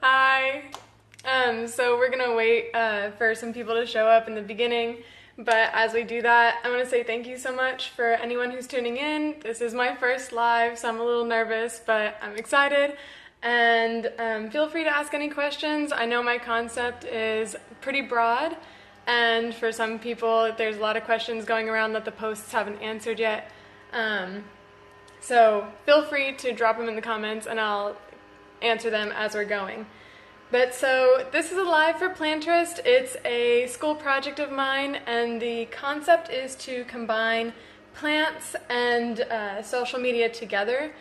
Hi. So we're gonna wait for some people to show up in the beginning, but as we do that, I want to say thank you so much for anyone who's tuning in. This is my first live, so I'm a little nervous, but I'm excited. And feel free to ask any questions. I know my concept is pretty broad, and for some people, there's a lot of questions going around that the posts haven't answered yet. So feel free to drop them in the comments, and I'll answer them as we're going. But so this is a live for Planterest. It's a school project of mine, and the concept is to combine plants and social media together.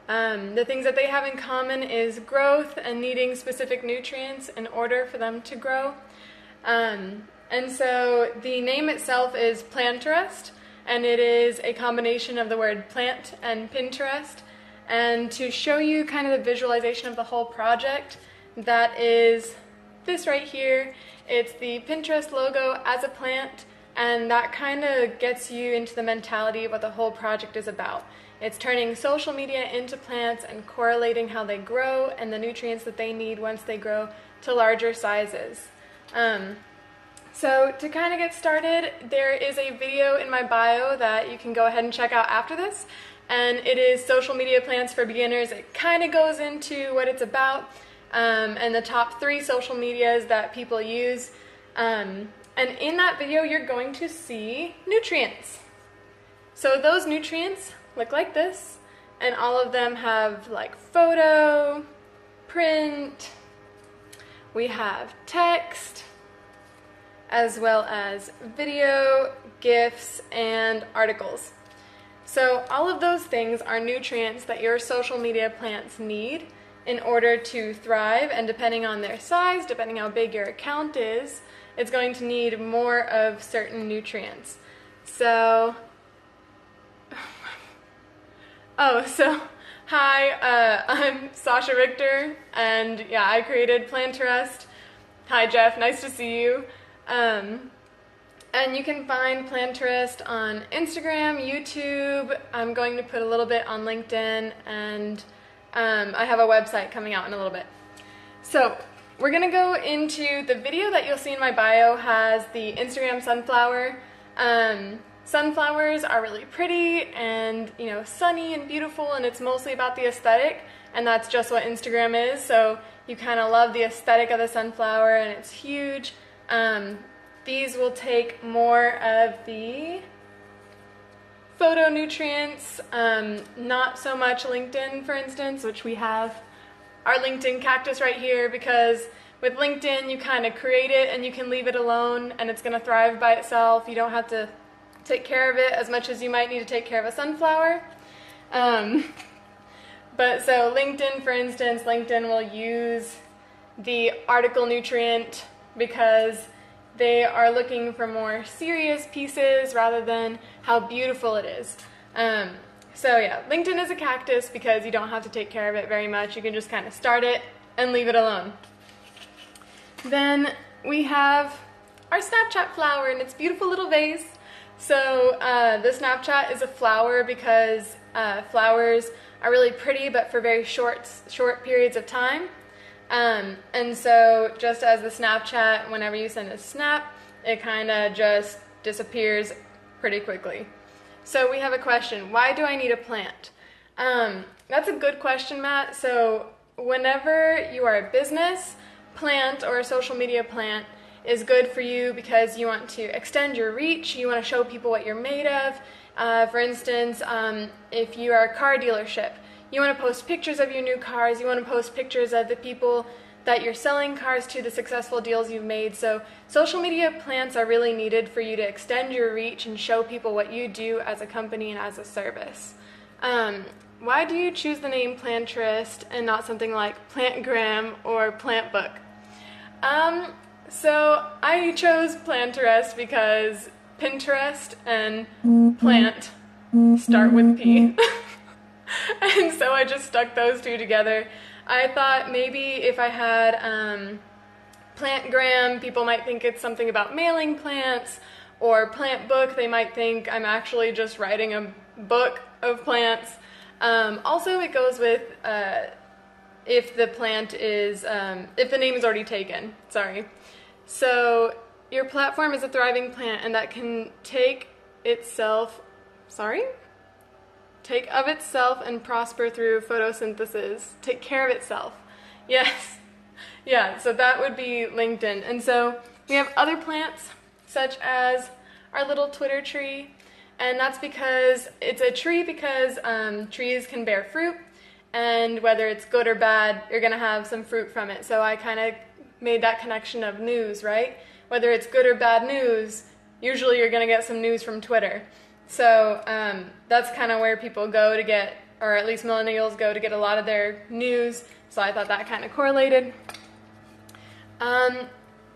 The things that they have in common is growth and needing specific nutrients in order for them to grow. And so the name itself is Planterest, and it is a combination of the word plant and Pinterest. And to show you kind of the visualization of the whole project, that is this right here. It's the Pinterest logo as a plant, and that kind of gets you into the mentality of what the whole project is about. It's turning social media into plants and correlating how they grow and the nutrients that they need once they grow to larger sizes. So to kind of get started, there is a video in my bio that you can go ahead and check out after this, and it is Social Media Plants for Beginners. It kind of goes into what it's about and the top 3 social medias that people use. And in that video, you're going to see nutrients. So those nutrients look like this, and all of them have like photo, print, we have text, as well as video, GIFs, and articles. So all of those things are nutrients that your social media plants need in order to thrive, and depending on their size, depending how big your account is, it's going to need more of certain nutrients. So, hi, I'm Sasha Richter, and yeah, I created Planterest. Hi Jeff, nice to see you. And you can find Planterest on Instagram, YouTube. I'm going to put a little bit on LinkedIn, and I have a website coming out in a little bit. So we're going to go into the video that you'll see in my bio has the Instagram sunflower. Sunflowers are really pretty and, you know, sunny and beautiful, and it's mostly about the aesthetic, and that's just what Instagram is. So you kind of love the aesthetic of the sunflower, and it's huge. These will take more of the photo nutrients, not so much LinkedIn, for instance, which we have our LinkedIn cactus right here, because with LinkedIn you kind of create it and you can leave it alone and it's going to thrive by itself. You don't have to take care of it as much as you might need to take care of a sunflower. But so LinkedIn, for instance, LinkedIn will use the article nutrient because they are looking for more serious pieces rather than how beautiful it is. So yeah, LinkedIn is a cactus because you don't have to take care of it very much. You can just kind of start it and leave it alone. Then we have our Snapchat flower in its beautiful little vase. So the Snapchat is a flower because flowers are really pretty, but for very short periods of time. And so just as the Snapchat, whenever you send a snap, it kind of just disappears pretty quickly. So we have a question, why do I need a plant? That's a good question, Matt. So whenever you are a business, plant or a social media plant is good for you because you want to extend your reach, you want to show people what you're made of. For instance, if you are a car dealership, you want to post pictures of your new cars, you want to post pictures of the people that you're selling cars to, the successful deals you've made. So social media plants are really needed for you to extend your reach and show people what you do as a company and as a service. Why do you choose the name Planterest and not something like Plantgram or Plantbook? So I chose Planterest because Pinterest and plant start with P. And so I just stuck those two together. I thought maybe if I had Plantgram, people might think it's something about mailing plants, or Plantbook, they might think I'm actually just writing a book of plants. Also, it goes with if the plant is, if the name is already taken, sorry. So your platform is a thriving plant, and that can take of itself and prosper through photosynthesis. Take care of itself. Yes. Yeah, so that would be LinkedIn. And so we have other plants, such as our little Twitter tree, and that's because it's a tree because trees can bear fruit, and whether it's good or bad, you're going to have some fruit from it. So I kind of made that connection of news, right? Whether it's good or bad news, usually you're going to get some news from Twitter. So that's kind of where people go to get, or at least millennials go to get a lot of their news. So I thought that kind of correlated.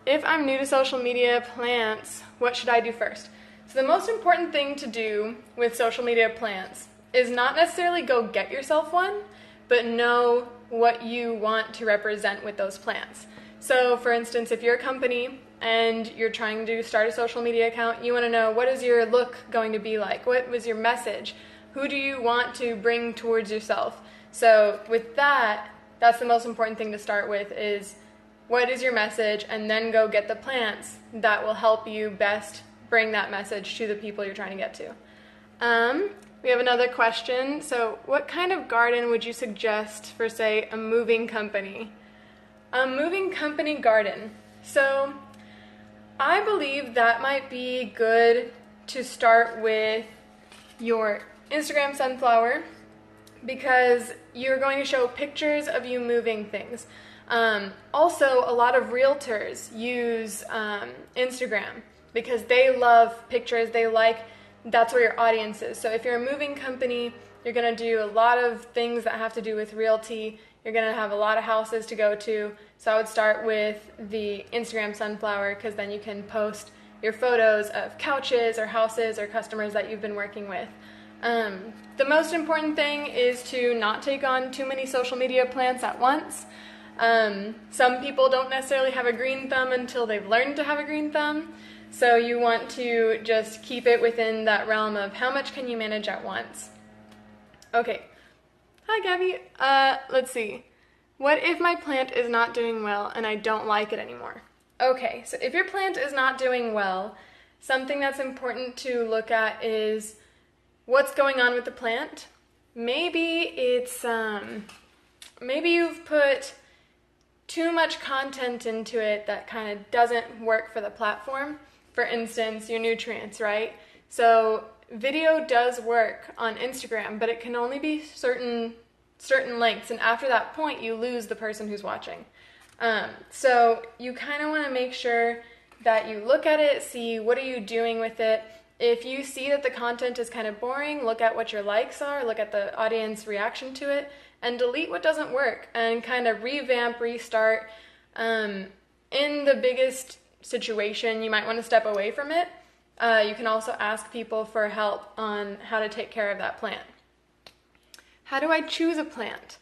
If I'm new to social media plants, what should I do first? So the most important thing to do with social media plants is not necessarily go get yourself one, but know what you want to represent with those plants. So for instance, if you're a company and you're trying to start a social media account, you want to know, what is your look going to be like? What was your message? Who do you want to bring towards yourself? So with that, that's the most important thing to start with, is what is your message, and then go get the plants that will help you best bring that message to the people you're trying to get to. We have another question. So what kind of garden would you suggest for, say, a moving company? A moving company garden. So I believe that might be good to start with your Instagram sunflower, because you're going to show pictures of you moving things. Also, a lot of realtors use Instagram because they love pictures. That's where your audience is. So if you're a moving company, you're going to do a lot of things that have to do with realty. You're going to have a lot of houses to go to. So I would start with the Instagram sunflower, because then you can post your photos of couches or houses or customers that you've been working with. The most important thing is to not take on too many social media plants at once. Some people don't necessarily have a green thumb until they've learned to have a green thumb. So you want to just keep it within that realm of how much can you manage at once. Okay. Hi, Gabby. Let's see. What if my plant is not doing well and I don't like it anymore? Okay, so if your plant is not doing well, something that's important to look at is what's going on with the plant. Maybe it's, maybe you've put too much content into it that kind of doesn't work for the platform. For instance, your nutrients, right? So video does work on Instagram, but it can only be certain lengths, and after that point, you lose the person who's watching. So you kind of want to make sure that you look at it, see what are you doing with it. If you see that the content is kind of boring, look at what your likes are, look at the audience reaction to it, and delete what doesn't work, and kind of revamp, restart. In the biggest situation, you might want to step away from it. You can also ask people for help on how to take care of that plant. How do I choose a plant?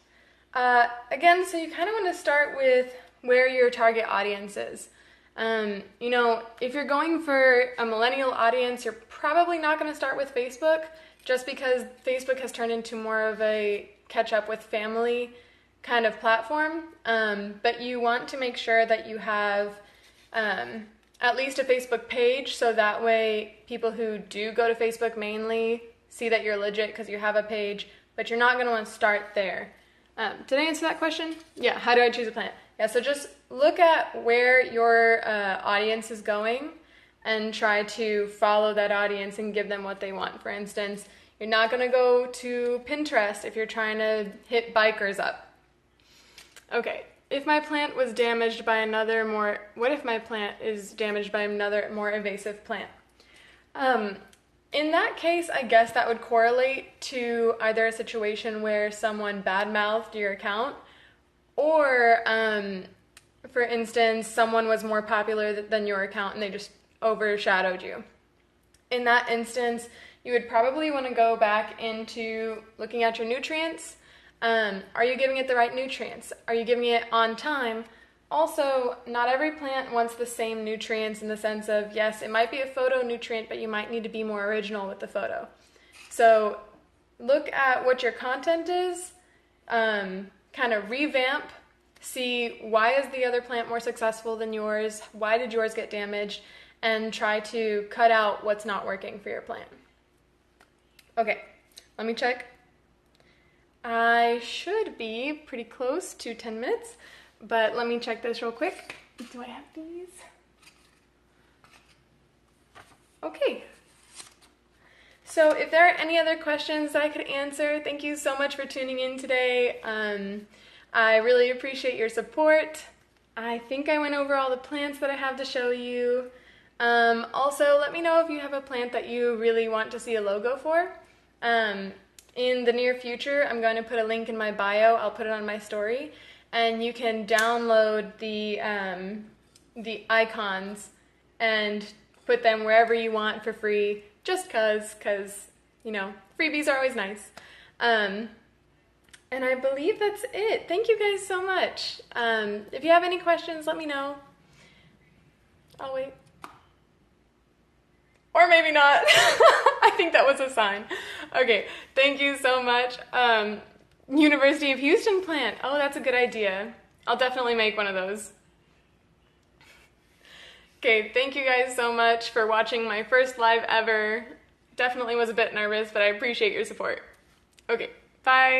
Again, so you kind of want to start with where your target audience is. If you're going for a millennial audience, you're probably not going to start with Facebook, just because Facebook has turned into more of a catch up with family kind of platform. But you want to make sure that you have at least a Facebook page, so that way people who do go to Facebook mainly see that you're legit because you have a page, but you're not going to want to start there. Did I answer that question? Yeah, how do I choose a plant? Yeah, so just look at where your audience is going and try to follow that audience and give them what they want. For instance, you're not going to go to Pinterest if you're trying to hit bikers up. Okay, if my plant was damaged by what if my plant is damaged by another more invasive plant? In that case, I guess that would correlate to either a situation where someone badmouthed your account, or, for instance, someone was more popular than your account and they just overshadowed you. In that instance, you would probably want to go back into looking at your nutrients. Are you giving it the right nutrients? Are you giving it on time? Also, not every plant wants the same nutrients, in the sense of, yes, it might be a photo nutrient, but you might need to be more original with the photo. So look at what your content is, kind of revamp, see why is the other plant more successful than yours, why did yours get damaged, and try to cut out what's not working for your plant. Okay, let me check. I should be pretty close to 10 minutes, but let me check this real quick. Do I have these? Okay. So if there are any other questions that I could answer, thank you so much for tuning in today. I really appreciate your support. I think I went over all the plants that I have to show you. Also, let me know if you have a plant that you really want to see a logo for. In the near future, I'm going to put a link in my bio. I'll put it on my story, and you can download the icons and put them wherever you want for free, just cause you know, freebies are always nice. And I believe that's it. Thank you guys so much. If you have any questions, let me know. I'll wait. Or maybe not. I think that was a sign. Okay, thank you so much. University of Houston plant. Oh, that's a good idea. I'll definitely make one of those. Okay, thank you guys so much for watching my first live ever. Definitely was a bit nervous, but I appreciate your support. Okay, bye.